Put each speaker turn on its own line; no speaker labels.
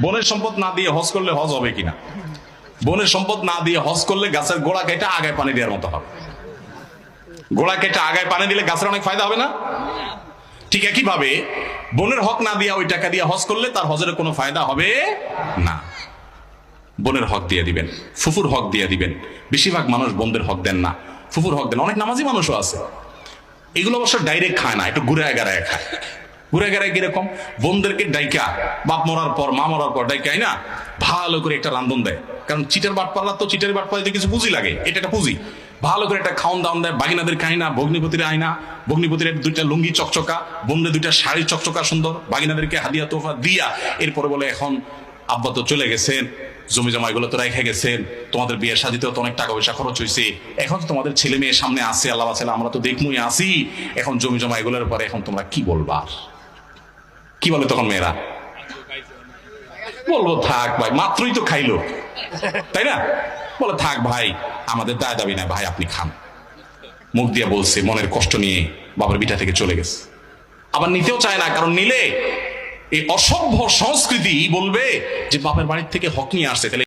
বনের সম্পদ না দিয়ে হজ করলে হজ হবে কিনা? বনের সম্পদ না দিয়ে হজ করলে গাছের গোড়া কেটে আগায় পানি দেওয়ার মতো হবে। গোড়া কেটে আগায় পানি দিলে গাছের অনেক ফায়দা হবে না? ঠিক একইভাবে বনের হক না দিয়ে ওই টাকা দিয়ে হজ করলে তার হজের কোনো ফায়দা হবে না। বনের হক দিয়ে দিবেন, ফুফুর হক দিয়ে দিবেন। বেশিরভাগ মানুষ বোনদের হক দেন না, ফুফুর হক দেন। অনেক নামাজি মানুষও আছে, এগুলো অবশ্য ডাইরেক্ট খায় না, একটু ঘুরে এগারায় খায়। ঘুরে গেড়ায় কিরকম? বোনদেরকে ডাইকা, বাপ মরার পর মা মরার পর ডাইকাই না, ভালো করে একটা রান্ধন দেয়। কারণ চিটার বাট পারলা তো চিটারি বাট পাড়াতে কিছু পুঁজি লাগে, এটা একটা পুঁজি। ভালো করে একটা খাওন দাওন দেয়, বাগিনাদের খাই না, ভগ্নিপতির আয়না, ভগ্নিপতির দুইটা লুঙ্গি চকচকা, বোনদের দুইটা শাড়ি চকচকা সুন্দর, বাগিনাদেরকে হাদিয়া তোফা দিয়া এরপরে বলে এখন আব্বা তো চলে গেছেন, জমি জমা এগুলো তো রেখে গেছেন, তোমাদের বিয়ের সাজিতেও তো অনেক টাকা পয়সা খরচ হয়েছে, এখন তো তোমাদের ছেলে মেয়ের সামনে আসে, আল্লাহ বাছাইলে আমরা তো দেখমই আসি, এখন জমি জমা এগুলোর পরে এখন তোমরা কি বলবা? কি বলে তখন মেয়েরা? বলবো থাক ভাই, মাত্রই তো খাইলো, তাই না? বলে থাক ভাই, আমাদের দায় দাবি না, ভাই আপনি খান। মুখ দিয়ে বলছে, মনের কষ্ট নিয়ে বাবার বিটা থেকে চলে গেছে। আবার নিতেও চায় না, কারণ নিলে এই অসভ্য সংস্কৃতি বলবে যে বাপের বাড়ির থেকে হক নিয়ে আসছে, তাহলে